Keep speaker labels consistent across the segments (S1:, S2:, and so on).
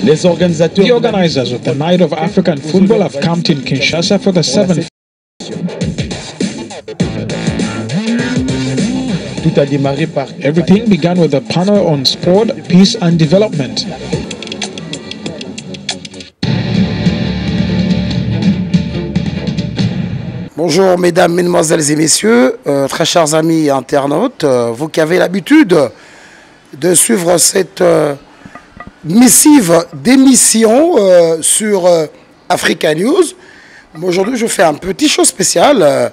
S1: Les organisateurs
S2: The organizers of the Night of African Football have camped in Kinshasa for the 7th.
S1: Tout a démarré par
S2: Everything began with a panel on sport, peace and development.
S3: Bonjour mesdames, mesdemoiselles et messieurs, très chers amis internautes, vous qui avez l'habitude de suivre cette missive d'émission sur Africa News. Aujourd'hui, je fais un petit show spécial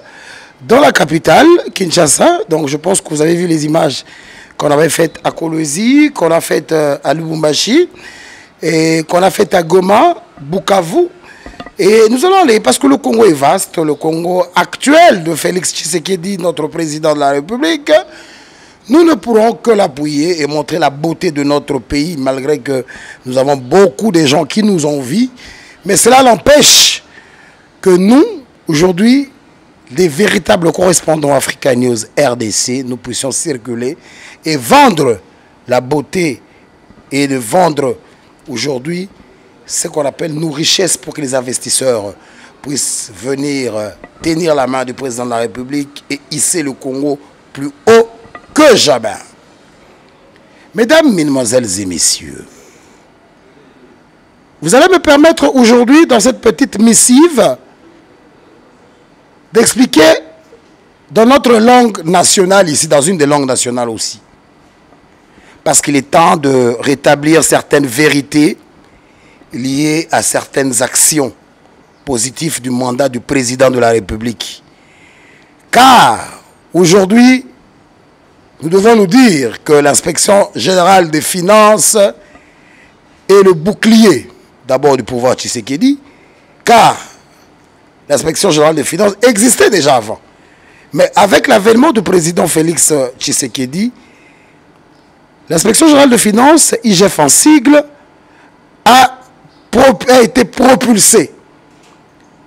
S3: dans la capitale, Kinshasa. Donc je pense que vous avez vu les images qu'on avait faites à Kolwezi, qu'on a faites à Lubumbashi et qu'on a faites à Goma, Bukavu. Et nous allons aller, parce que le Congo est vaste, le Congo actuel de Félix Tshisekedi, notre président de la République, nous ne pourrons que l'appuyer et montrer la beauté de notre pays, malgré que nous avons beaucoup de gens qui nous envient. Mais cela n'empêche que nous, aujourd'hui, des véritables correspondants Africa News RDC, nous puissions circuler et vendre la beauté et de vendre aujourd'hui ce qu'on appelle nos richesses pour que les investisseurs puissent venir tenir la main du président de la République et hisser le Congo plus haut que jamais. Mesdames, mesdemoiselles et messieurs, vous allez me permettre aujourd'hui, dans cette petite missive, d'expliquer dans notre langue nationale, ici, dans une des langues nationales aussi. Parce qu'il est temps de rétablir certaines vérités liées à certaines actions positives du mandat du président de la République. Car, aujourd'hui, nous devons nous dire que l'inspection générale des finances est le bouclier, d'abord du pouvoir Tshisekedi, car l'inspection générale des finances existait déjà avant. Mais avec l'avènement du président Félix Tshisekedi, l'inspection générale des finances, IGF en sigle, a été propulsée.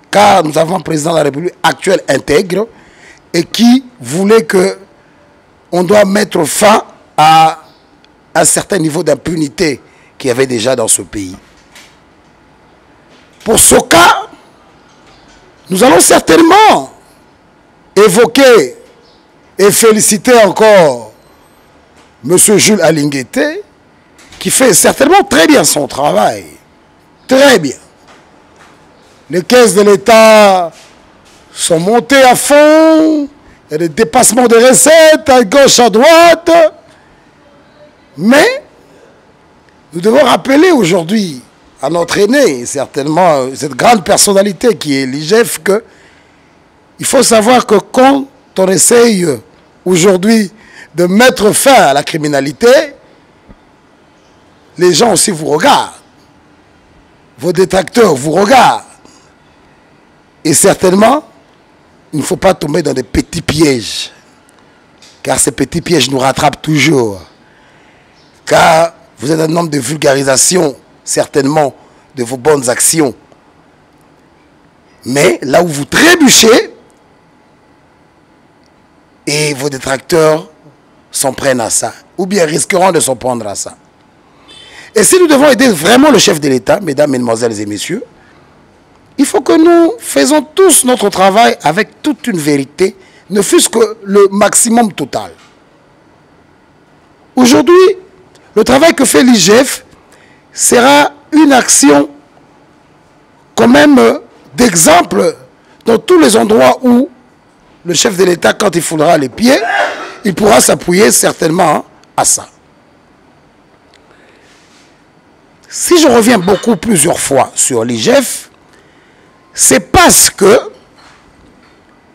S3: Car nous avons un président de la République actuel intègre et qui voulait que on doit mettre fin à un certain niveau d'impunité qu'il y avait déjà dans ce pays. Pour ce cas, nous allons certainement évoquer et féliciter encore M. Jules Alinguete, qui fait certainement très bien son travail. Très bien. Les caisses de l'État sont montées à fond, il y a des dépassements de recettes à gauche, à droite. Mais nous devons rappeler aujourd'hui à notre aîné, certainement cette grande personnalité qui est l'IGF, qu'il faut savoir que quand on essaye aujourd'hui de mettre fin à la criminalité, les gens aussi vous regardent. Vos détracteurs vous regardent. Et certainement, il ne faut pas tomber dans des petits pièges. Car ces petits pièges nous rattrapent toujours. Car vous êtes un homme de vulgarisation, certainement, de vos bonnes actions. Mais là où vous trébuchez, et vos détracteurs s'en prennent à ça, ou bien risqueront de s'en prendre à ça. Et si nous devons aider vraiment le chef de l'État, mesdames, mesdemoiselles et messieurs, il faut que nous faisons tous notre travail avec toute une vérité, ne fût-ce que le maximum total. Aujourd'hui, le travail que fait l'IGF sera une action quand même d'exemple dans tous les endroits où le chef de l'État, quand il foulera les pieds, il pourra s'appuyer certainement à ça. Si je reviens plusieurs fois sur l'IGF, c'est parce que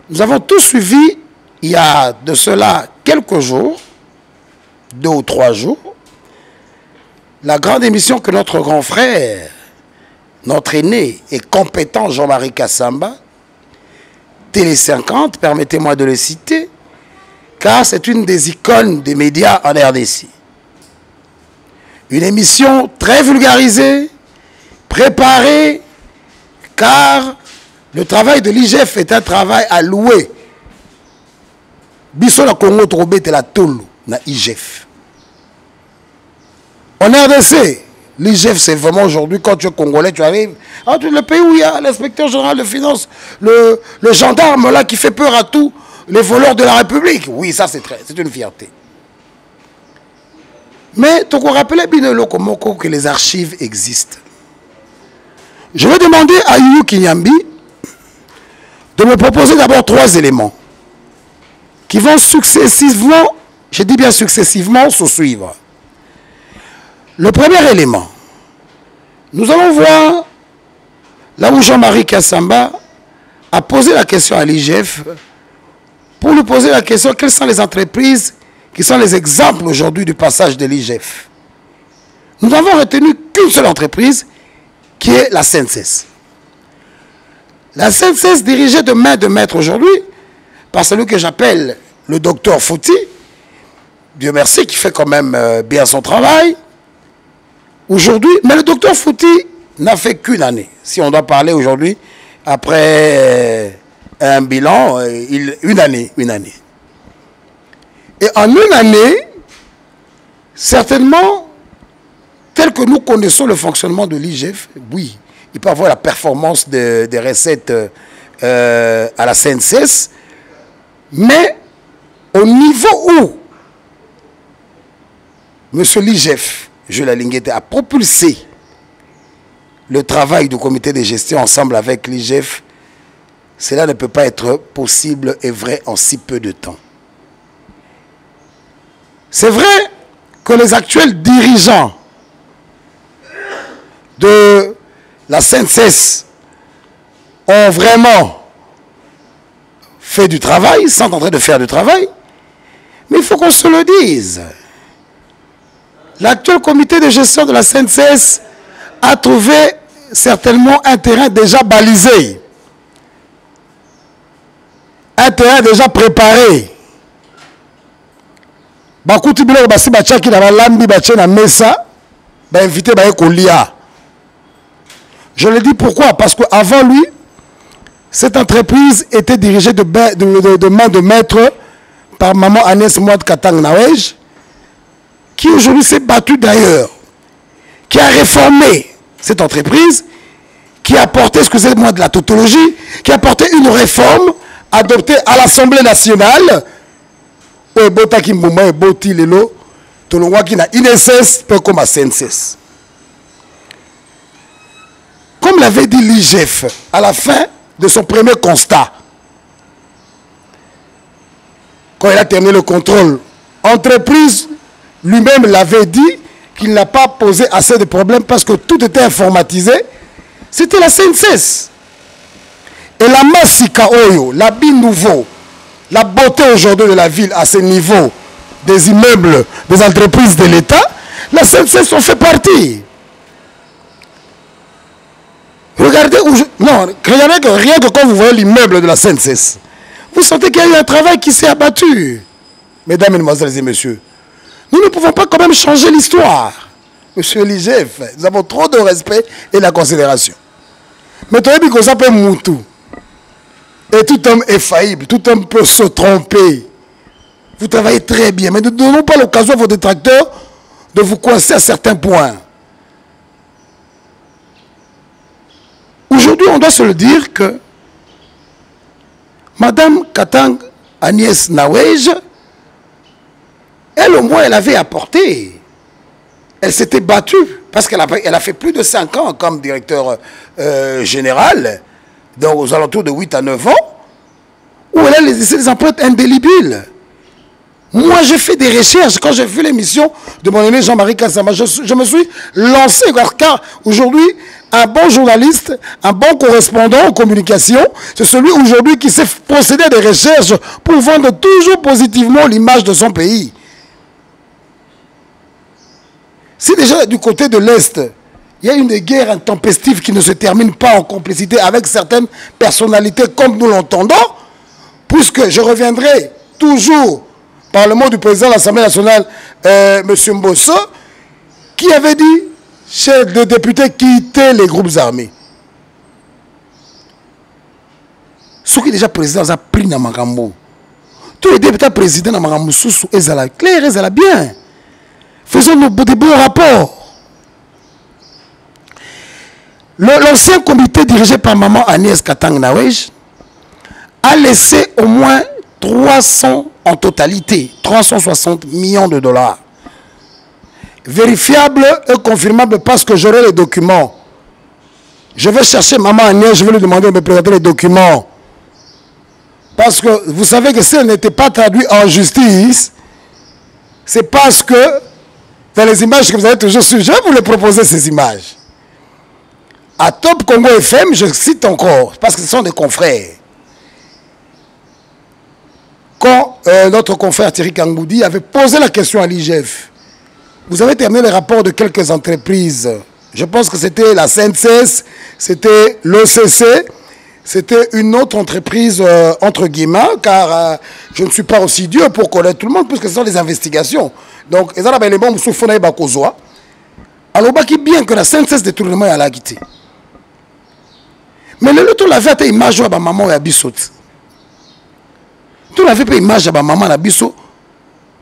S3: nous avons tous suivi, il y a de cela quelques jours, 2 ou 3 jours, la grande émission que notre grand frère, notre aîné et compétent Jean-Marie Kassamba, Télé 50, permettez-moi de le citer, car c'est une des icônes des médias en RDC. Une émission très vulgarisée, préparée, car le travail de l'IGF est un travail à louer. Biso la Congo Trobé te la tolo na IGF. En RDC, L'IGF, c'est vraiment aujourd'hui, quand tu es congolais, tu arrives. Ah, le pays où il y a l'inspecteur général de finances, le gendarme là qui fait peur à tous les voleurs de la République. Oui, ça c'est une fierté. Mais tu te rappelles bien que les archives existent. Je vais demander à Youyou Kinyambi de me proposer d'abord 3 éléments qui vont successivement, je dis bien successivement, se suivre. Le premier élément, nous allons voir là où Jean-Marie Kassamba a posé la question à l'IGF pour lui poser la question quelles sont les entreprises qui sont les exemples aujourd'hui du passage de l'IGF. Nous n'avons retenu qu'une seule entreprise qui est la SNCS. La SNCS dirigée de main de maître aujourd'hui par celui que j'appelle le docteur Fouti, Dieu merci, qui fait quand même bien son travail. Aujourd'hui, mais le docteur Fouti n'a fait qu'une année. Si on doit parler aujourd'hui, après un bilan, une année. Et en une année, certainement, tel que nous connaissons le fonctionnement de l'IGF, oui, il peut avoir la performance des recettes à la CNCS, mais au niveau où M. l'IGF, Jules Alinguete, a propulsé le travail du comité de gestion ensemble avec l'IGF, cela ne peut pas être possible et vrai en si peu de temps. C'est vrai que les actuels dirigeants de la CNCS ont vraiment fait du travail, sont en train de faire du travail, mais il faut qu'on se le dise. L'actuel comité de gestion de la CNCS a trouvé certainement un terrain déjà balisé, un terrain déjà préparé. Bakuti bilo basi bachaki na balambi bache na mesa ba invité ba ekolia. Je le dis pourquoi? Parce qu'avant lui, cette entreprise était dirigée de main de maître par maman Agnès Mouad Katang Nawej, qui aujourd'hui s'est battue d'ailleurs, qui a réformé cette entreprise, qui a apporté, excusez-moi de la tautologie, qui a apporté une réforme adoptée à l'Assemblée nationale. Comme l'avait dit l'IGF à la fin de son premier constat, quand il a terminé le contrôle, entreprise lui-même l'avait dit qu'il n'a pas posé assez de problèmes parce que tout était informatisé, c'était la CNCS. Et la Massika Oyo, l'habit nouveau, la beauté aujourd'hui de la ville à ce niveau des immeubles, des entreprises de l'État, la CNCS en fait partie. Regardez où non, rien que quand vous voyez l'immeuble de la CNCS, vous sentez qu'il y a eu un travail qui s'est abattu. Mesdames, Mesdemoiselles et Messieurs, nous ne pouvons pas quand même changer l'histoire. Monsieur l'IGF, nous avons trop de respect et de la considération. Mais tu as dit que ça peut moutou. Et tout homme est faillible, tout homme peut se tromper. Vous travaillez très bien, mais ne donnons pas l'occasion à vos détracteurs de vous coincer à certains points. Aujourd'hui, on doit se le dire que Madame Katang Agnès Nawej, elle au moins, elle avait apporté. Elle s'était battue, parce qu'elle a fait plus de 5 ans comme directeur général, donc aux alentours de 8 à 9 ans, où elle a laissé des empreintes indélébiles. Moi, j'ai fait des recherches. Quand j'ai vu l'émission de mon aimé Jean-Marie Kassamba, je me suis lancé, car aujourd'hui, un bon journaliste, un bon correspondant en communication, c'est celui aujourd'hui qui sait procéder à des recherches pour vendre toujours positivement l'image de son pays. Si déjà du côté de l'Est, il y a une guerre intempestive qui ne se termine pas en complicité avec certaines personnalités comme nous l'entendons, puisque je reviendrai toujours par le mot du président de l'Assemblée nationale, M. Mbosso, qui avait dit chez les députés quitter les groupes armés. Ce qui est déjà président a pris dans Magambo. Tous les députés présidents dans Magambo, ils sont clairs, ils sont bien. Faisons des bons rapports. L'ancien comité dirigé par maman Agnès Katang Nawej a laissé au moins 300 en totalité, 360 millions de dollars. Vérifiable et confirmable parce que j'aurai les documents. Je vais chercher maman Agnès, je vais lui demander de me présenter les documents. Parce que vous savez que si elle n'était pas traduite en justice, c'est parce que dans les images que vous avez toujours suivies, je vais vous les proposer ces images. À Top Congo FM, je cite encore, parce que ce sont des confrères. Quand notre confrère Thierry Kangoudi avait posé la question à l'IGF, vous avez terminé le rapport de quelques entreprises. Je pense que c'était la CNCS, c'était l'OCC, c'était une autre entreprise, entre guillemets, car je ne suis pas aussi Dieu pour connaître tout le monde, puisque ce sont des investigations. Donc, ils ont les bombes sous Fonaï Bakozoa. Alors, bien que la CNCS détournement est à la guité. Mais le tout l'avait été image à ma maman et à Bissot. Tout l'avait pas image à ma maman et à Bissot.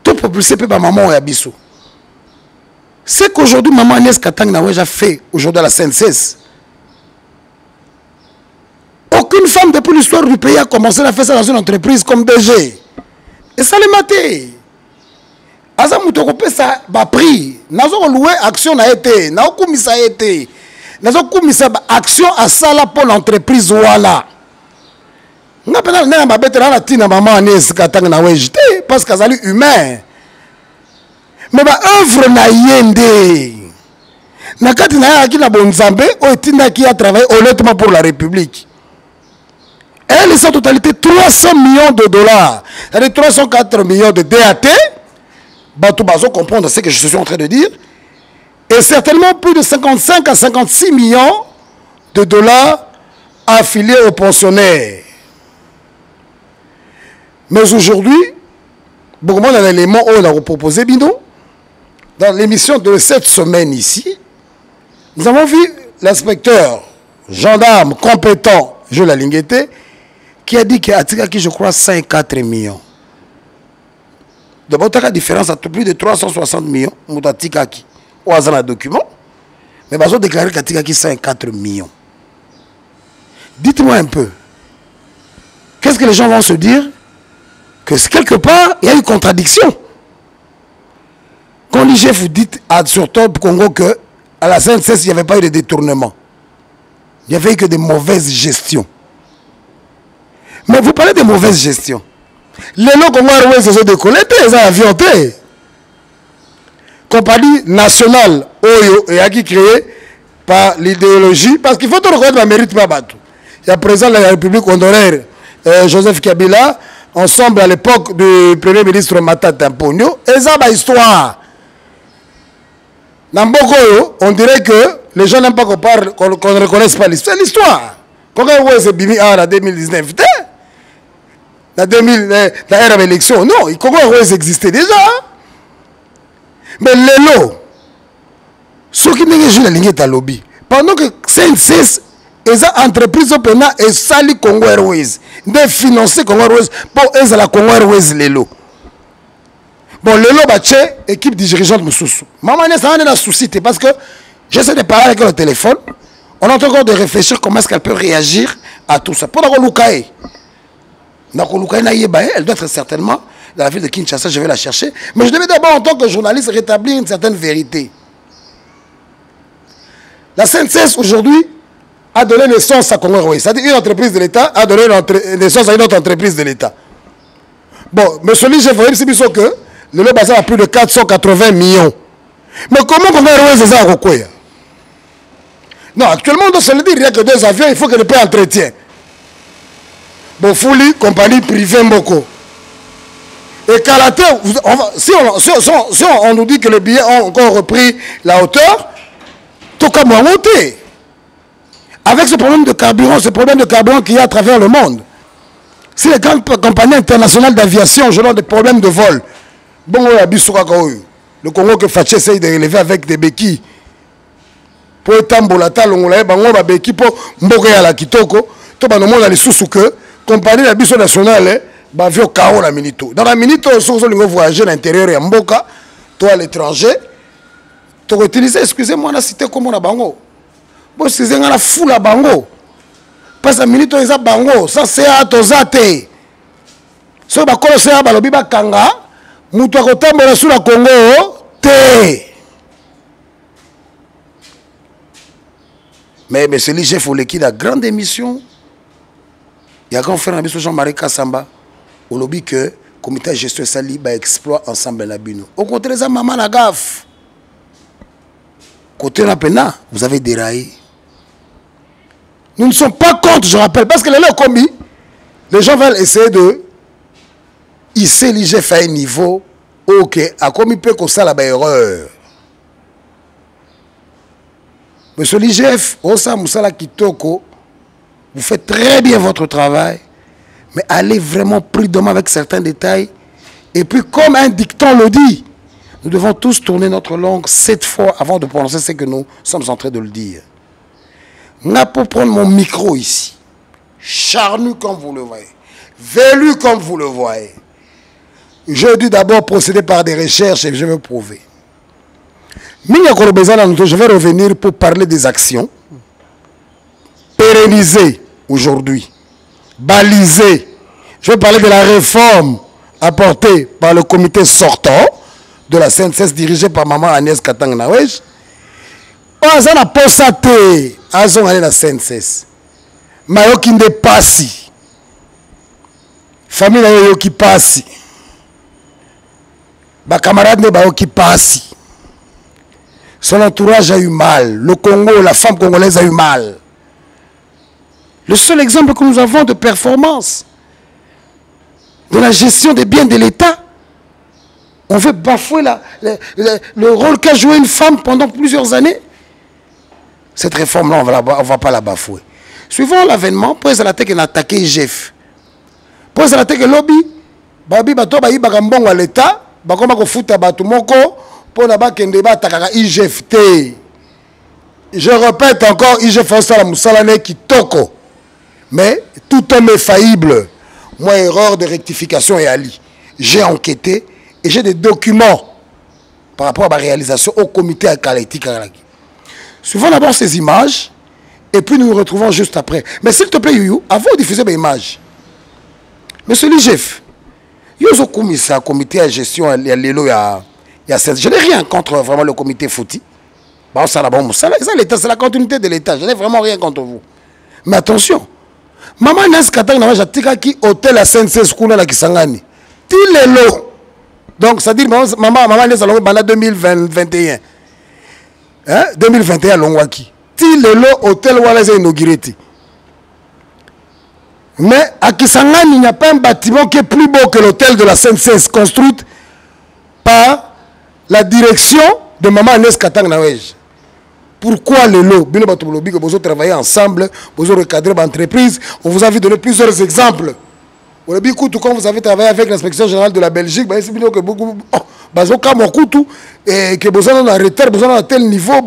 S3: Tout propulsé par ma maman et à Bissot. C'est qu'aujourd'hui, maman Agnès Katang Nawej a fait aujourd'hui à la CNCS. Aucune femme depuis l'histoire du pays a commencé à faire ça dans une entreprise comme DG. Et ça les maté. Azamoutokopé ça va pris. Nazo loué action a été. Nazo koumisa a été. Nazo koumisa action à ça là pour l'entreprise voilà. N'a pas n'a pas bête là la tina maman Agnès Katang Nawej parce qu'elle est humain. Mais ma œuvre na yende. Na kati na ya ki na bonzambe o tina qui a travaillé honnêtement pour la République. Elle est en totalité 300 millions de dollars. C'est-à-dire 304 millions de DAT. Batou Bazo comprendre ce que je suis en train de dire. Et certainement plus de 55 à 56 millions de dollars affiliés aux pensionnaires. Mais aujourd'hui, beaucoup de l'élément où on a proposé Bino, dans l'émission de cette semaine ici, nous avons vu l'inspecteur, gendarme compétent, Joe Lalinguete, qui a dit qu'il y a, je crois, 54 millions. Donc, il y a une différence entre plus de 360 millions, Moutatikaki, au hasard un document, mais ils ont déclaré qu'il y a 54 millions. Dites-moi un peu, qu'est-ce que les gens vont se dire? Que quelque part, il y a une contradiction. Quand l'IGF vous dit sur Top Congo que à la CNCS, il n'y avait pas eu de détournement. Il n'y avait eu que de mauvaises gestions. Mais vous parlez de mauvaise gestion. Les lots Congo Airways ont décollé, ils ont avionté. Compagnie nationale Oyo et qui créée par l'idéologie, parce qu'il faut te reconnaître le mérite pas battu. Il y a président de la République honoraire Joseph Kabila, ensemble à l'époque du Premier ministre Matata Mponyo, et ça, c'est histoire. Dans Bokoyo, on dirait que les gens n'aiment pas qu'on parle, qu'on ne reconnaisse pas l'histoire. C'est l'histoire. Quand on voit ce Bimi en 2019, dans l'ère de l'élection, non, Congo existait déjà. Mais les lots, ceux qui n'ont pas la ligne de lobby, pendant que CNCS, les entreprises opéna et sali Congo Airways, de financer Congo Airways pour eux à la Congo Airways les lots. Bon, le lot batché, équipe dirigeante Moussoussou. Maman Agnès a un souci, parce que j'essaie de parler avec le téléphone. On est en train de réfléchir comment est-ce qu'elle peut réagir à tout ça. Pour la Lukaï. Elle doit être certainement dans la ville de Kinshasa, je vais la chercher. Mais je devais d'abord, en tant que journaliste, rétablir une certaine vérité. La CNCS, aujourd'hui, a donné naissance à Congo Airways. C'est-à-dire une entreprise de l'État a donné naissance à une autre entreprise de l'État. Bon, M. Lige, il faut que le lot basé à plus de 480 millions. Mais comment Congo Airways est à Rokoya? Non, actuellement, on doit se le dire, il n'y a que 2 avions, il faut que le paie entretien. Bon, Fouli, compagnie privée Mboko. Et Kalaté, si on nous dit que les billets ont encore repris la hauteur, tout comme on monté. Avec ce problème de carburant qu'il y a à travers le monde. Si les grandes compagnies internationales d'aviation ont des problèmes de vol, bon, le Congo que Faché essaye de relever avec des béquilles. Pour étambolata, l'ongolaye, bango béquilles pour mboka la kitoko, tout le monde a les sous que compagnie d'aviation nationale, bavio kao la minito. Dans la minito, si vous voulez voyager à l'intérieur et à mboka, toi à l'étranger, tu vas utiliser, excusez-moi, la cité comme on a bango. c'est la foule à bango. Parce que minute ils bango, ça c'est à tozate. So ba ko c'est à balobi ba kanga, mutu akotambola sur la Congo te. Mais monsieur l'IGF Oleki la grande émission. Il y a grand frère Nabiso Jean-Marie Kassamba. Au lobby que comité de gestion sali ba exploit ensemble la bino. Au contraire ça maman la gaffe. Côté la pena, vous avez déraillé. Nous ne sommes pas contre, je rappelle, parce que les commis, les gens veulent essayer de hisser l'IGF à un niveau ok, à commis peut qu'on ça la erreur. Monsieur l'IGF, Osa Moussala Kitoko, vous faites très bien votre travail, mais allez vraiment prudemment avec certains détails. Et puis, comme un dicton le dit, nous devons tous tourner notre langue 7 fois avant de prononcer ce que nous sommes en train de le dire. N'a pas prendre mon micro ici, charnu comme vous le voyez, velu comme vous le voyez. Je dis d'abord procéder par des recherches et je vais prouver. Je vais revenir pour parler des actions pérennisées aujourd'hui, balisées. Je vais parler de la réforme apportée par le comité sortant de la CNCS dirigé par maman Agnès Katang Nawej. On a posté à la CNCS. Mayoki nde pasi. Famille Yoki pasi. Ba camarade ne bayoki pasi. Son entourage a eu mal. Le Congo, la femme congolaise a eu mal. Le seul exemple que nous avons de performance de la gestion des biens de l'État, on veut bafouer le rôle qu'a joué une femme pendant plusieurs années. Cette réforme-là, on ne va pas la bafouer. Suivant l'avènement, pour la tête qu'on a attaqué IGF. Pour la tête que lobby, babi bato bayi bagambongo à l'État, bakoma ko futa bato moko pour na ba kende ba attaquer IGF té. Je répète encore, IGF osala musalane kitoko. Mais tout homme est faillible. Moi, erreur de rectification est ali. J'ai enquêté et j'ai des documents par rapport à ma réalisation au comité à Kalaiti Karaki. Suivons d'abord ces images et puis nous nous retrouvons juste après. Mais s'il te plaît, Youyou, avant de diffuser mes images, monsieur l'IGF, Yozo Koumissa, comité à gestion, je n'ai rien contre vraiment le comité fouti. C'est la continuité de l'État. Je n'ai vraiment rien contre vous. Mais attention, maman Nes Katang Nawej qui hôtel à CNCS Kuna la Kisangani. Tilelo. Donc, ça dit maman Nes Alongo Bana 2021. 2021 Longwaki. Tilelo hôtel Walaze inauguré. Mais à Kisangani, il n'y a pas un bâtiment qui est plus beau que l'hôtel de la CNCS construit par la direction de maman Nes Katang Nawej. Pourquoi le lot? Bien que vous avez travaillé ensemble, vous avez recadré l'entreprise. On vous a vu donner plusieurs exemples. Quand vous avez travaillé avec l'inspection générale de la Belgique, c'est bien que beaucoup et que vous avez un retard, vous avez un tel niveau,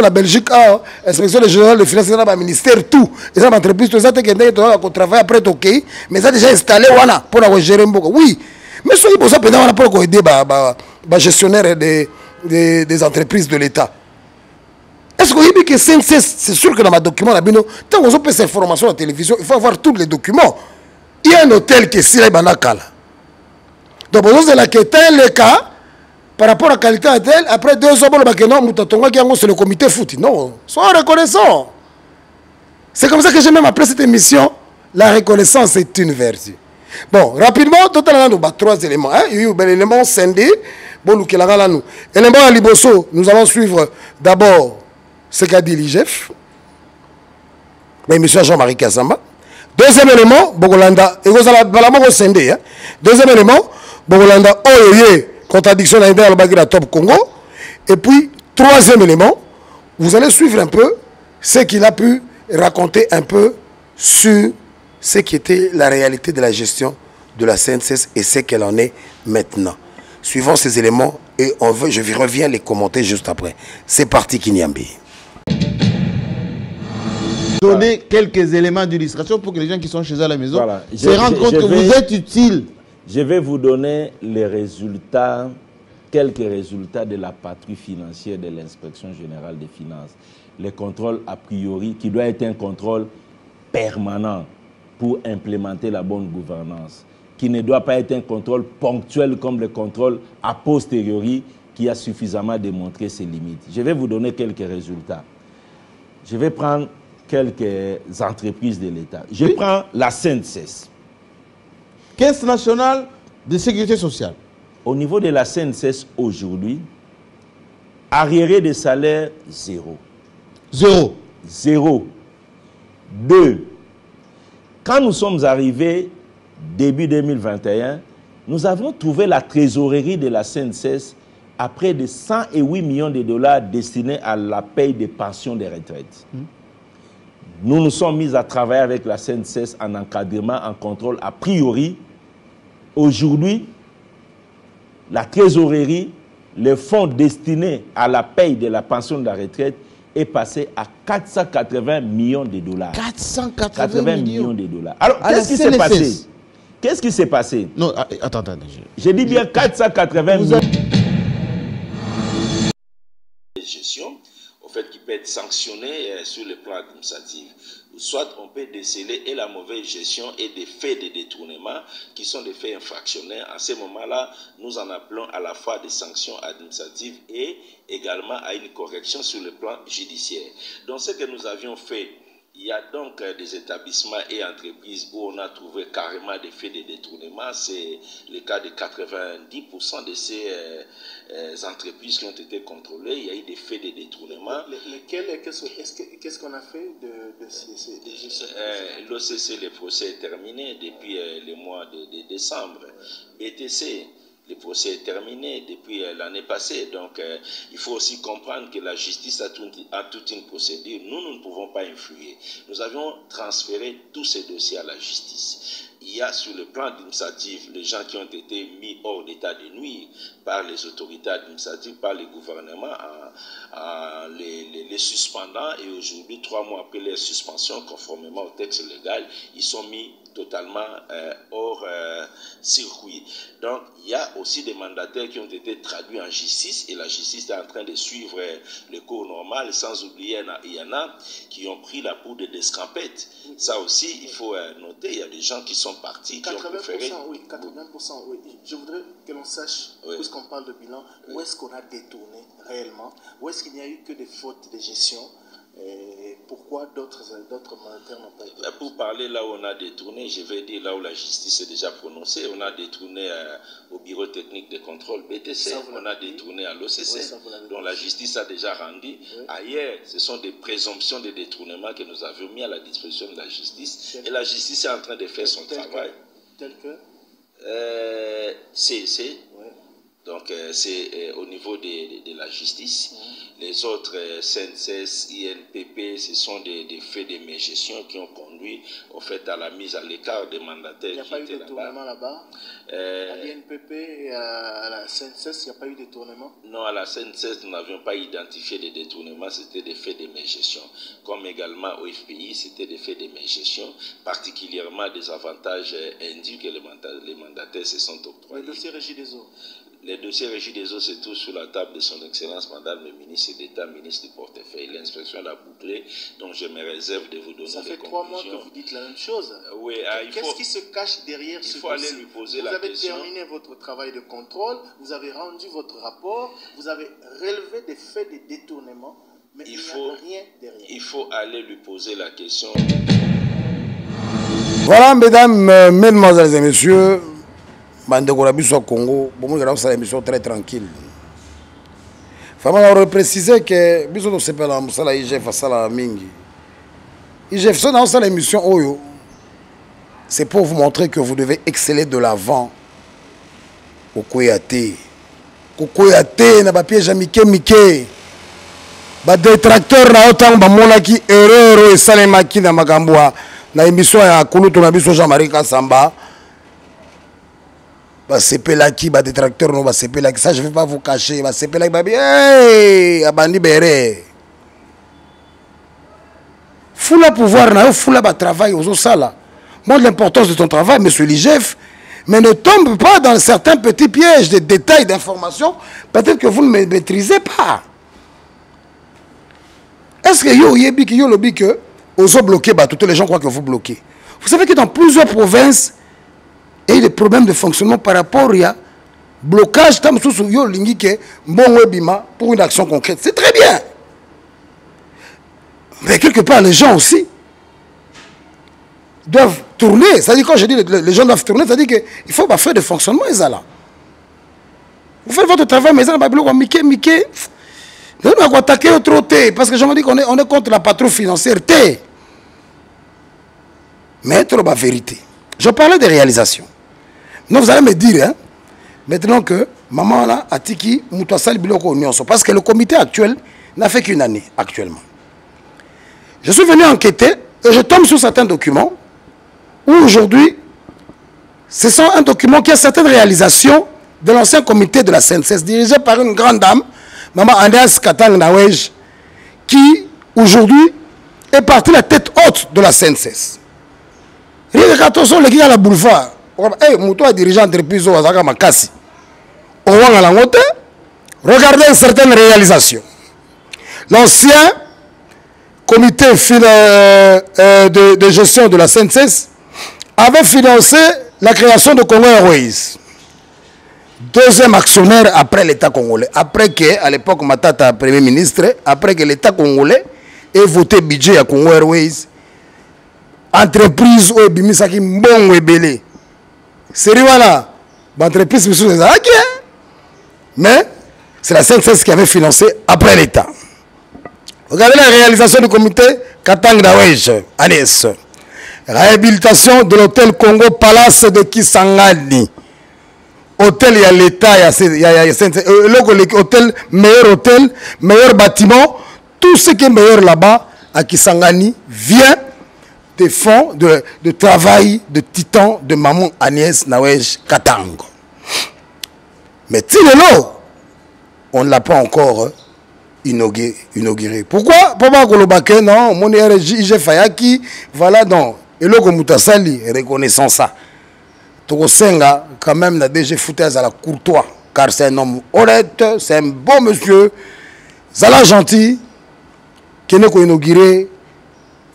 S3: la Belgique a l'inspection générale de finances, le ministère, tout. Et ça, l'entreprise, tout ça, qui travaille après Tokyo, mais ça a déjà installé pour la gérer. Oui, mais ce qui est besoin pour aider les gestionnaires des entreprises de l'État. Est-ce que vous avez que c'est sûr que dans ma document, tant qu'on peut ces informations à la télévision, il faut avoir tous les documents. Il y a un hôtel qui est si là, donc vous avez le cas par rapport à la qualité à tel, après 2 ans, c'est le comité foot. Non, soyez reconnaissants. C'est comme ça que j'ai même appelé cette émission la reconnaissance est une vertu. Bon, rapidement, totalement, nous avons 3 éléments. Il y a un élément scindé. Bon, élément à Liboso, nous allons suivre d'abord ce qu'a dit l'IGF, mais M. Jean-Marie Kassamba. Deuxième élément, Bogolanda, et vous allez scindé. Deuxième élément, Bogolanda, contradiction dans le Top Congo. Et puis, troisième élément, vous allez suivre un peu ce qu'il a pu raconter un peu sur ce qui était la réalité de la gestion de la CNCS et ce qu'elle en est maintenant. Suivons ces éléments et je reviens les commenter juste après. C'est parti, Kinyambi.
S1: Donner quelques éléments d'illustration pour que les gens qui sont chez eux à la maison se rendent compte que vous êtes utile.
S4: Je vais vous donner les résultats quelques résultats de la patrouille financière de l'inspection générale des finances. Le contrôle a priori, qui doit être un contrôle permanent pour implémenter la bonne gouvernance, qui ne doit pas être un contrôle ponctuel comme le contrôle a posteriori qui a suffisamment démontré ses limites. Je vais vous donner quelques résultats. Je vais prendre quelques entreprises de l'État. Je prends la CNSS.
S1: Caisse nationale de sécurité sociale.
S4: Au niveau de la CNSS aujourd'hui, arriéré de salaire, 0.
S1: 0.
S4: 0. 2. Quand nous sommes arrivés, début 2021, nous avons trouvé la trésorerie de la CNSS à près de 108 millions de dollars destinés à la paye des pensions de retraite. Nous nous sommes mis à travailler avec la CNSS en encadrement, en contrôle a priori. Aujourd'hui, la trésorerie, le fonds destiné à la paye de la pension de la retraite est passé à 480 millions de dollars.
S1: 480
S4: millions de dollars. Alors, qu'est-ce qui s'est passé? Qu'est-ce qui s'est passé?
S1: Non, attends.
S4: Je dis bien 480 millions. Gestion, au fait, qui peut être sanctionné sur le plan administratif. Soit on peut déceler et la mauvaise gestion et des faits de détournement qui sont des faits infractionnels. À ce moment-là, nous en appelons à la fois des sanctions administratives et également à une correction sur le plan judiciaire. Donc ce que nous avions fait, il y a donc des établissements et entreprises où on a trouvé carrément des faits de détournement. C'est le cas de 90% de ces entreprises qui ont été contrôlées. Il y a eu des faits de détournement.
S3: Qu'est-ce qu'on a fait de ces
S4: L'OCC, le procès est terminé depuis le mois de décembre. BTC, le procès est terminé depuis l'année passée. Donc, il faut aussi comprendre que la justice a toute une procédure. Nous ne pouvons pas influer. Nous avions transféré tous ces dossiers à la justice. Il y a sur le plan administratif les gens qui ont été mis hors d'état de nuire par les autorités administratives, par le gouvernement, en les suspendant. Et aujourd'hui, 3 mois après leur suspension, conformément au texte légal, ils sont mis totalement hors circuit. Donc, il y a aussi des mandataires qui ont été traduits en justice et la justice est en train de suivre le cours normal. Sans oublier, il y en a qui ont pris la poudre d'escampette. Ça aussi, il faut noter, il y a des gens qui sont partis, qui ont préféré...
S3: Oui, 80%, oui. Je voudrais que l'on sache, puisqu'on parle de bilan, où est-ce qu'on a détourné réellement, où est-ce qu'il n'y a eu que des fautes de gestion, et pourquoi d'autres mandataires n'ont pas été...
S4: Pour parler là où on a détourné, je vais dire là où la justice est déjà prononcée, on a détourné au bureau technique de contrôle BTC, on a détourné à l'OCC, dont la justice a déjà rendu. Ailleurs, ce sont des présomptions de détournement que nous avions mis à la disposition de la justice, et la justice est en train de faire son travail.
S3: Tel que
S4: CEC. Donc, c'est au niveau de la justice. Les autres, CNSS, INPP, ce sont des faits de mégestion qui ont conduit au fait à la mise à l'écart des mandataires qui étaient là-bas.
S3: Il n'y a pas eu de détournement là-bas à l'INPP et à la CNSS, il n'y a pas eu de détournement?
S4: Non, à la CNSS, nous n'avions pas identifié des détournements, c'était des faits de mégestion. Comme également au FPI, c'était des faits de mégestion, particulièrement des avantages induits que les mandataires se sont octroyés.
S3: Le dossier Régie des eaux.
S4: Les dossiers Régie des eaux, c'est tout sur la table de son Excellence, Madame le ministre d'État, ministre du portefeuille. L'inspection l'a bouclé, donc je me réserve de vous donner
S3: des conclusions. Ça fait 3 mois que vous dites la même chose.
S4: Oui,
S3: qu'est-ce qui se cache derrière ce dossier?
S4: Il faut aller lui poser la question.
S3: Vous avez terminé votre travail de contrôle, vous avez rendu votre rapport, vous avez relevé des faits de détournement, mais il n'y a rien derrière.
S4: Il faut aller lui poser la question.
S3: Voilà, mesdames, mesdemoiselles et messieurs, Bandeko la biso Congo, bon moi c'est une émission très tranquille. Vraiment on préciser que biso do sepela musala IGF sala mingi. IGF ça dans cette émission oyo. C'est pour vous montrer que vous devez exceller de l'avant. Kokoyate. Kokoyate na ba piège mike. Ba détracteur na autant ba monaki erreur et salemaki na magambwa na émission ya Kulutu na biso Jean-Marie Kasamba. Basepelaki, ba détracteur no basepelaki, ça je vais pas vous cacher, basepelaki babi, hey, abandi bere. Foula pouvoir na foula ba travail aux sala. Moi l'importance de ton travail monsieur l'IGF, Mais ne tombe pas dans certains petits pièges de détails d'informations, peut-être que vous ne maîtrisez pas. Est-ce que yo lobby que vous bloquez, tous les gens croient que vous bloquez. Vous savez que dans plusieurs provinces, il y a des problèmes de fonctionnement par rapport à blocage pour une action concrète. C'est très bien. Mais quelque part, les gens aussi doivent tourner. C'est-à-dire, quand je dis les gens doivent tourner, c'est-à-dire qu'il faut faire des fonctionnements. Vous faites votre travail, mais ils ont Mickey. Nous allons attaquer trop tôt, parce que je me dis qu'on est contre la patrouille financière. Mais trop la vérité. Je parlais des réalisations. Donc vous allez me dire, hein, maintenant que maman là a tiki Moutassal Biloko Nyonso, parce que le comité actuel n'a fait qu'une année actuellement. Je suis venu enquêter et je tombe sur certains documents où aujourd'hui, ce sont un document qui a certaines réalisations de l'ancien comité de la CNCS, dirigé par une grande dame, Maman Andreas Katang Nawej, qui aujourd'hui est partie la tête haute de la CNCS. Regardez les gars à la boulevard. Moutoua dirigeant entreprise au Azaka Makasi. Regardez certaines réalisations. L'ancien comité de gestion de la CNCS avait financé la création de Congo Airways. Deuxième actionnaire après l'État congolais. Après que, à l'époque, Matata, Premier ministre, après que l'État congolais ait voté budget à Congo Airways, entreprise ou bimisaki mbongo ebele. C'est voilà, l'entreprise mais c'est la CNCS qui avait financé après l'État. Regardez la réalisation du comité Katang Nawej, Agnès. Réhabilitation de l'hôtel Congo Palace de Kisangani. Hôtel, il y a l'État, il y a hôtel, meilleur bâtiment. Tout ce qui est meilleur là-bas, à Kisangani, vient des fonds de travail de titan de Maman Agnès Nawej Katang. Mais Tilelo, on ne l'a pas encore inauguré. Pourquoi Golobake, non, mon IG Fayaki, voilà donc. Et là, Moutassali, reconnaissant ça. Tokosenga, quand même, la DG Foutaise à la courtois, car c'est un homme honnête, c'est un bon monsieur, Zala gentil, qui n'est inauguré,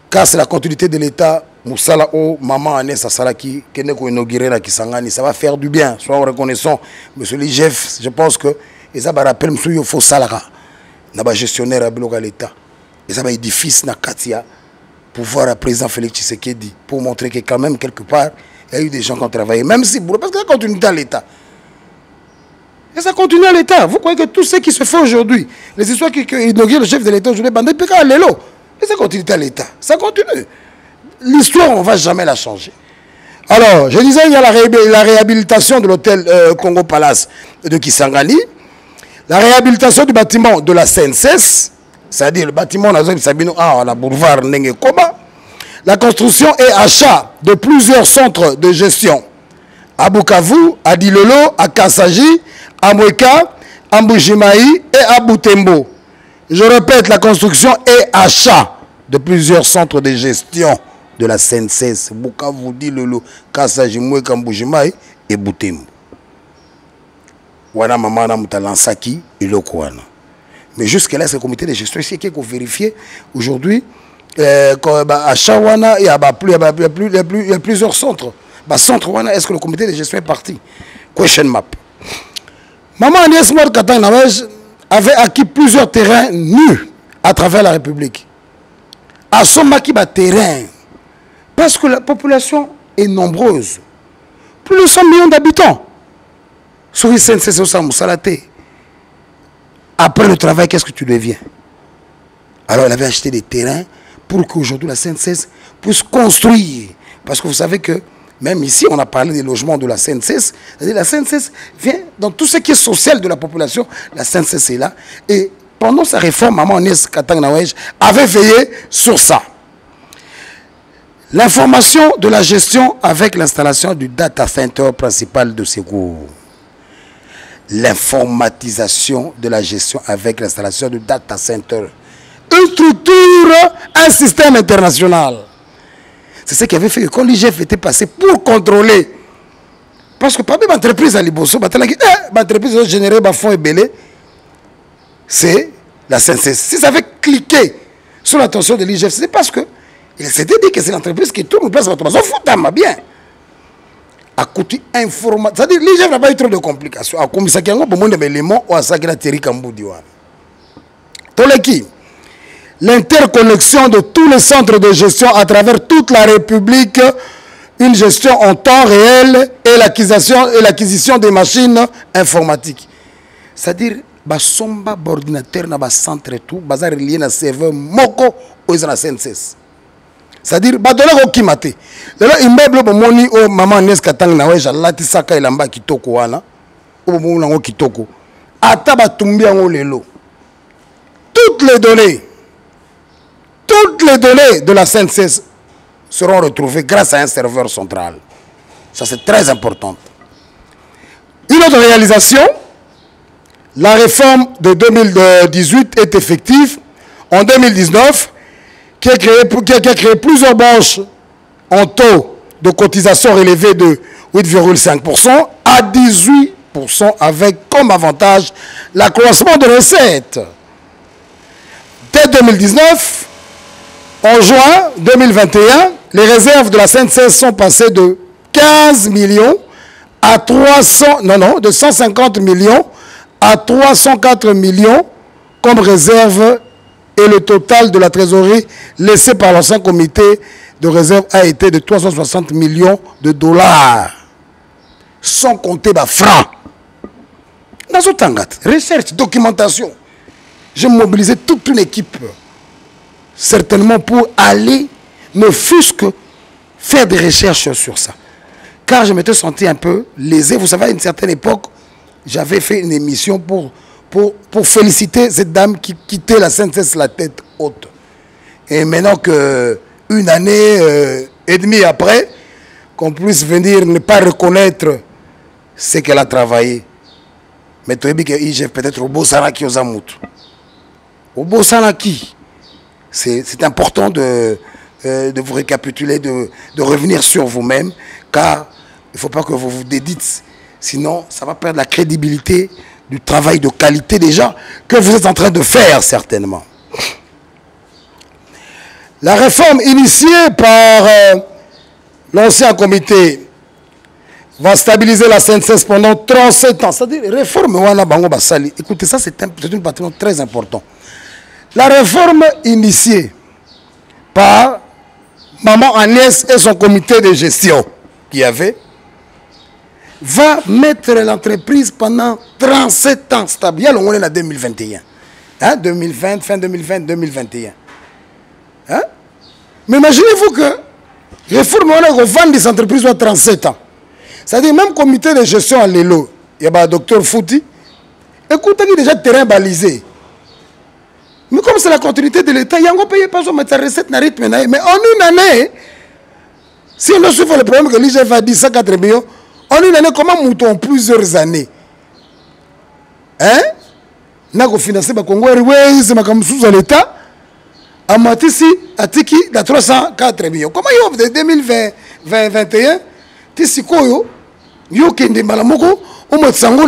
S3: car c'est la continuité de l'État. Moussala O, Maman Agnès Salaki, qui n'est inauguré la Kisangani, ça va faire du bien. Soyons reconnaissants, monsieur l'IGF, je pense que, et ça va rappeler, monsieur Yofo Salara, n'a gestionnaire à Biloga l'État, et ça va édifice na Katia, pour voir le président Félix Tshisekedi, pour montrer que quand même, quelque part, il y a eu des gens qui ont travaillé, même si, parce que ça continue dans l'État. Et ça continue à l'État. Vous croyez que tout ce qui se fait aujourd'hui, les histoires qui inaugurent le chef de l'État aujourd'hui, et ça continue à l'État. Ça continue. L'histoire, on ne va jamais la changer. Alors, je disais, il y a la réhabilitation de l'hôtel Congo Palace de Kisangani, la réhabilitation du bâtiment de la CNCS, c'est-à-dire le bâtiment on a boulevard Nenge Koba, la construction et achat de plusieurs centres de gestion à Bukavu, à Dilolo, à Kassaji, à Mweka, à Mbujimaï et à Butembo. Je répète, la construction et achat de plusieurs centres de gestion de la CNCS, Bukavu, Dilolo, Kassaji, Mweka, Mbujimaï et Butembo. Wana mamana mutalansaki ilokwana. Mais jusque-là, c'est le comité de gestion ici qui est vérifié aujourd'hui. À Chawana, il y a plusieurs centres. Centre Wana, est-ce que le comité de gestion est parti? Question map. Maman Agnès Katang Nawej avait acquis plusieurs terrains nus à travers la République. À son maquis terrain, parce que la population est nombreuse. Plus de 100 millions d'habitants. Après le travail, qu'est-ce que tu deviens? Alors, elle avait acheté des terrains pour qu'aujourd'hui la CNCS puisse construire. Parce que vous savez que, même ici, on a parlé des logements de la CNCS. La CNCS vient dans tout ce qui est social de la population. La CNCS est là. Et pendant sa réforme, Maman Agnès Katang Nawej avait veillé sur ça. L'information de la gestion avec l'installation du data center principal de Ségou. L'informatisation de la gestion avec l'installation du data center. Une structure, un système international. C'est ce qui avait fait que quand l'IGF était passé pour contrôler Parce que pas même entreprise à Liboso, l'entreprise a généré des fonds et belé, c'est la SNCS. Si ça avait cliqué sur l'attention de l'IGF, c'est parce que il s'était dit que c'est l'entreprise qui tourne place à Thomas. On fout bien. À côté informatique. C'est-à-dire l'IGF n'a pas eu trop de complications. À comme ça, il y a un peu d'éléments ou à ça qu'il a tiré Kamboudi. Toleki. L'interconnexion de tous les centres de gestion à travers toute la République, une gestion en temps réel et l'acquisition des machines informatiques. C'est-à-dire, basomba ordinateur na centre tout, bazar relié na serveur moko aux na CNCS. C'est-à-dire, badolé ko kimate. Là, immeuble bomoni o maman Nes Katang na weja lati saka ilamba kitoko wana. O bomo nango kitoko. Ata batumbi yango lelo. Toutes les données de la CNCS seront retrouvées grâce à un serveur central. Ça, c'est très important. Une autre réalisation, la réforme de 2018 est effective en 2019, qui a créé plusieurs branches en taux de cotisation relevé de 8,5% à 18% avec comme avantage l'accroissement de recettes. Dès 2019, en juin 2021, les réserves de la CNCS sont passées de 15 millions à 150 millions à 304 millions comme réserve et le total de la trésorerie laissée par l'ancien comité de réserve a été de 360 millions de dollars. Sans compter les francs. Dans ce temps, recherche, documentation. J'ai mobilisé toute une équipe, certainement pour aller, ne fût-ce que faire des recherches sur ça. Car je m'étais senti un peu lésé. Vous savez, à une certaine époque, j'avais fait une émission pour féliciter cette dame qui quittait la CNCS la tête haute. Et maintenant qu'une année et demie après, qu'on puisse venir ne pas reconnaître ce qu'elle a travaillé. Mais tu as dit que peut-être au Bosanaki aux Amout. Au Bosanaki, c'est important de vous récapituler, de revenir sur vous-même, car il ne faut pas que vous vous dédites. Sinon, ça va perdre la crédibilité du travail de qualité déjà que vous êtes en train de faire, certainement. La réforme initiée par l'ancien comité va stabiliser la CNCS pendant 37 ans. C'est-à-dire, réforme Wana Bango Basali. Écoutez, ça c'est une partie très importante. La réforme initiée par Maman Agnès et son comité de gestion qu'il y avait, va mettre l'entreprise pendant 37 ans stable. Il y a on est en 2021. Hein? 2020, fin 2020, 2021. Hein? Mais imaginez-vous que réforme on a revendre des entreprises à 37 ans. C'est-à-dire même comité de gestion à l'élo, il y a le docteur Fouti. Écoutez, il y a déjà terrain balisé. Mais comme c'est la continuité de l'État, il y a un pays pas mettre sa recette na rythme. Mais en une année, si on a souffert le problème que l'IGF a dit 104 millions, en une année, comment moutons plusieurs années? Hein? N'a qu'au financer le Congo Airways, ma comme sous l'État, à Matisi, à Tiki, à 304 millions. Comment il y a de 2020-2021, Tisi Koyo, Yokende Malamoko, au Matsango,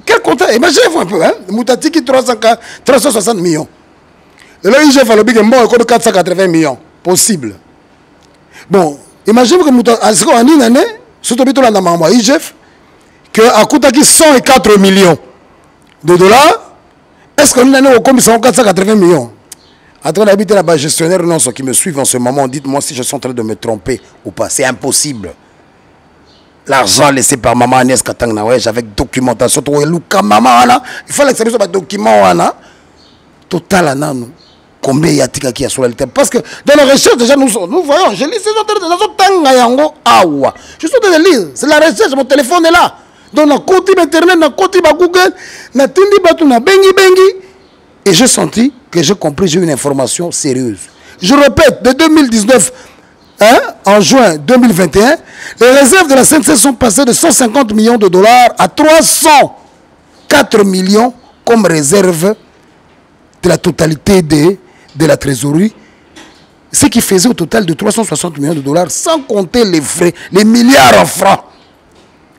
S3: quel compte? Imaginez-vous un peu, hein? Moutatiki 360 millions. Et là, l'IGF a le big bon, il 480 millions. Possible. Bon, imaginez-vous que Moutatiki, en une année, surtout dans la maman IGF, qu'à Koutaki 104 millions de dollars, est-ce qu'en une année, on compte 480 millions? En train d'habiter là-bas, gestionnaire, non, ceux qui me suivent en ce moment, dites-moi si je suis en train de me tromper ou pas. C'est impossible. L'argent laissé par maman Agnès Katang Nawej avec documentation, il faut l'exprimer sur le document. Total, combien y a-t-il qui a sur le terrain? Parce que dans la recherche, déjà, nous voyons, je lis ces autres, je suis en train de lire, c'est la recherche, mon téléphone est là. Donc, on côté Internet, on côté Google, on a tindi batou, on a bengi. Et j'ai senti que j'ai compris, j'ai une information sérieuse. Je répète, de 2019 en juin 2021, les réserves de la CNCS sont passées de 150 millions de dollars à 304 millions comme réserve de la totalité de la trésorerie, ce qui faisait au total de 360 millions de dollars, sans compter les frais, les milliards en francs.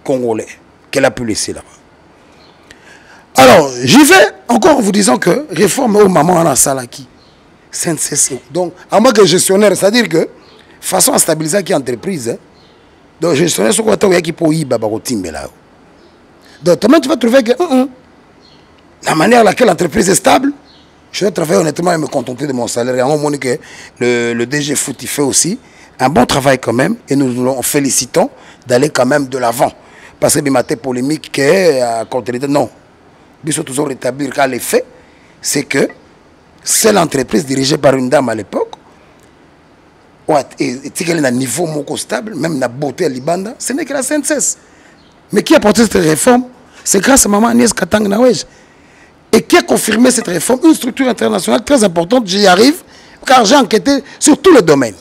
S3: Congolais qu'elle a pu laisser là-bas. Alors, j'y vais encore en vous disant que réforme au maman en a salaki. Donc, à moi que gestionnaire, c'est-à-dire que façon à stabiliser qui entreprise, hein, donc gestionnaire, ce qu'on a qui peut y là. Donc, toi, tu vas trouver que la manière à laquelle l'entreprise est stable, je vais travailler honnêtement et me contenter de mon salaire. Et à un moment que le DG Foot, il fait aussi un bon travail quand même. Et nous nous félicitons d'aller quand même de l'avant. Parce que les polémiques qui est contre les... Non. Il faut toujours rétablir car les faits, c'est que c'est l'entreprise dirigée par une dame à l'époque. Et elle a un niveau stable, même la beauté à Libanda, ce n'est que la CNCS. Mais qui a porté cette réforme? C'est grâce à Maman Agnès Katang Nawej. Et qui a confirmé cette réforme? Une structure internationale très importante, j'y arrive, car j'ai enquêté sur tous les domaines.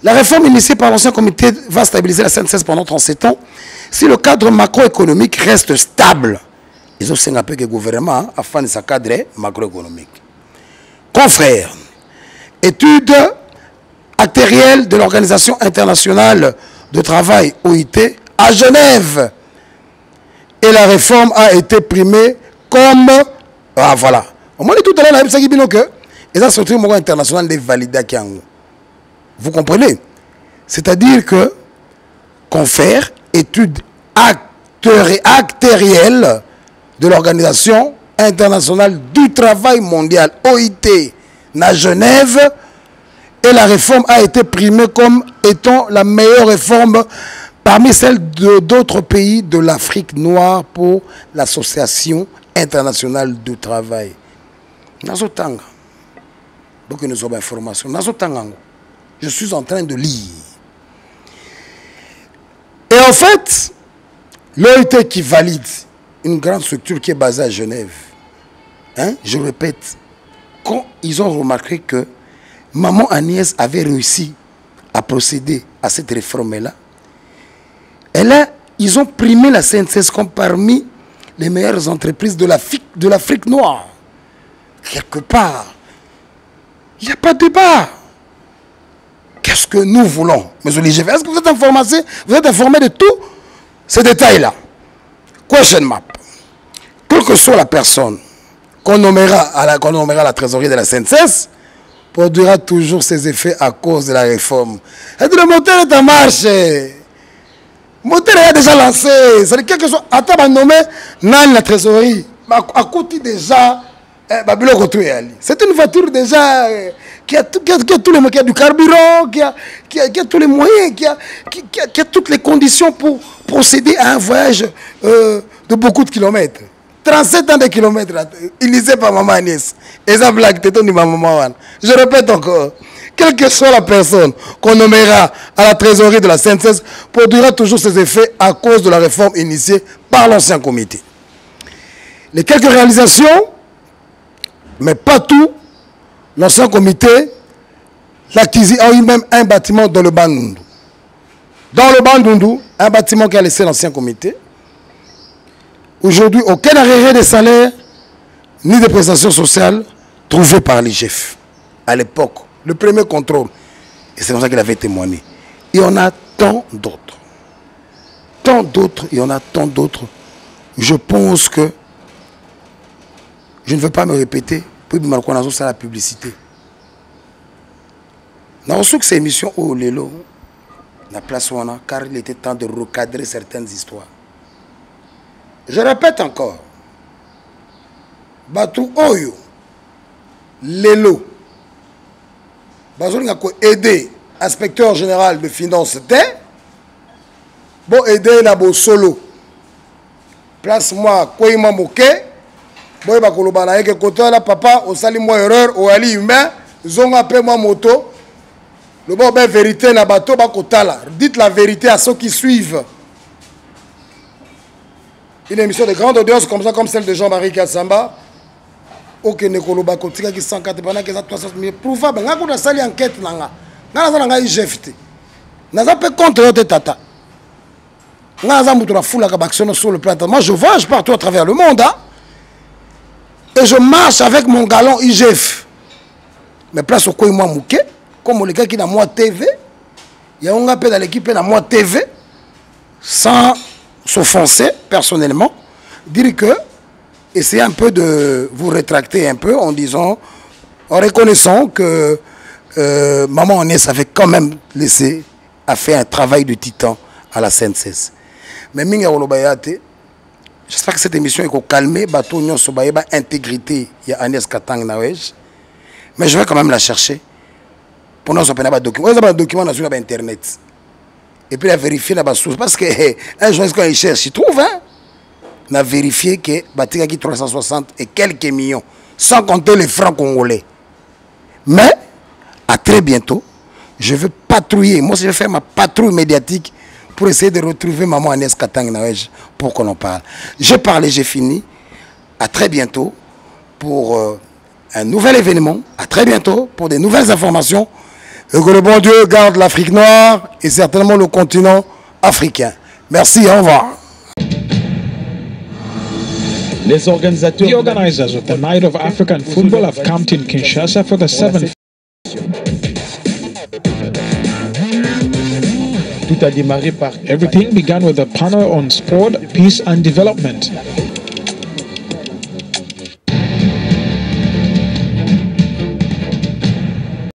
S3: La réforme initiée par l'ancien comité va stabiliser la CNCS pendant 37 ans. Si le cadre macroéconomique reste stable, ils ont un peu que le gouvernement afin de sa cadre macroéconomique. Confrères, étude actuelle de l'Organisation internationale de travail OIT à Genève. Et la réforme a été primée comme... Ah voilà. Au moins, tout à l'heure, il y a que les structures internationales sont validées. Vous comprenez? C'est-à-dire que confère étude actuelle de l'Organisation internationale du travail mondial, OIT, à Genève, et la réforme a été primée comme étant la meilleure réforme parmi celles d'autres pays de l'Afrique noire pour l'Association internationale du travail. Nazotanga. Donc nous avons information. Nazotanga. Je suis en train de lire. Et en fait, l'OIT qui valide une grande structure qui est basée à Genève, hein, je répète, quand ils ont remarqué que Maman Agnès avait réussi à procéder à cette réforme-là, ils ont primé la CNCS comme parmi les meilleures entreprises de l'Afrique noire. Quelque part, il n'y a pas de débat. Qu'est-ce que nous voulons? Mais Olivier, est-ce que vous êtes informé de tous ces détails-là? Question map. Quelle que soit la personne qu'on nommera à la trésorerie de la CNCS, produira toujours ses effets à cause de la réforme. Et le moteur est en marche. Le moteur est déjà lancé. C'est-à-dire quelque chose. Attends, on nommé dans la trésorerie. À côté déjà, c'est une voiture déjà qui a tous les moyens, qui a du carburant, qui a tous les moyens, qui a toutes les conditions pour procéder à un voyage de beaucoup de kilomètres. 37 ans de kilomètres, initié par Maman Agnès. Et ça blague, t'es ton maman. Je répète encore, quelle que soit la personne qu'on nommera à la trésorerie de la CNCS, produira toujours ses effets à cause de la réforme initiée par l'ancien comité. Les quelques réalisations, mais pas tout, l'ancien comité a eu même un bâtiment dans le Bandundu. Dans le Bandundu, un bâtiment qui a laissé l'ancien comité. Aujourd'hui, aucun arrêt de salaire ni de prestations sociales trouvé par l'IGF. À l'époque, le premier contrôle, et c'est comme ça qu'il avait témoigné. Il y en a tant d'autres. Tant d'autres, il y en a tant d'autres. Je pense que je ne veux pas me répéter, puis je vais la publicité. Dans cette émission au Lelo, la place où on a, car il était temps de recadrer certaines histoires. Je répète encore. Batou Oyo, Lelo, Bazoul n'a aidé inspecteur général de finances, bon aider la bo solo. Place moi, quoi m'a moqué. Bon, bah, kolobana, et que côté là, papa, au sali moi erreur, au ali humain, zonga paie moi moto. Le bon, ben, vérité, na bateau, bah, kotala. Dites la vérité à ceux qui suivent. Une émission de grande audience comme ça, comme celle de Jean-Marie Kassamba. Ok, Nekoloba Kotika qui 104 pendant que ça 300 000. Prouvable, n'a pas de sali enquête, n'a pas de IGFT. N'a pas contre notre tata. N'a pas de foule à sur le plan. Moi, je voyage partout à travers le monde, hein. Et je marche avec mon galon IGF. Mais place au coin moi mouké, comme le gars qui est dans moi TV. Il y a un gars dans l'équipe dans moi TV. sans s'offenser personnellement, dire que, essayez un peu de vous rétracter un peu en disant, en reconnaissant que Maman Agnès avait quand même fait un travail de titan à la CNCS. Mais Minga Olobayate, j'espère que cette émission est calmée, bateau nyon sobayeba intégrité ya Agnès Katang Nawej. Mais je vais quand même la chercher. Pour nous, on a un document. On a un document sur Internet. Et puis, la vérifier la source. Parce que un journaliste, quand il cherche, il trouve. Hein? On a vérifié que Batika qui 360 et quelques millions. Sans compter les francs congolais. Mais, à très bientôt, je veux patrouiller. Moi, je vais faire ma patrouille médiatique pour essayer de retrouver Maman Agnès Katang Nawej pour qu'on en parle. J'ai parlé, j'ai fini. À très bientôt pour un nouvel événement. À très bientôt pour des nouvelles informations. Et que le bon Dieu garde l'Afrique noire et certainement le continent africain. Merci, au revoir.
S2: The organizers of the Night of African Football have camped in Kinshasa for the 7th. Everything began with a panel on sport, peace and development.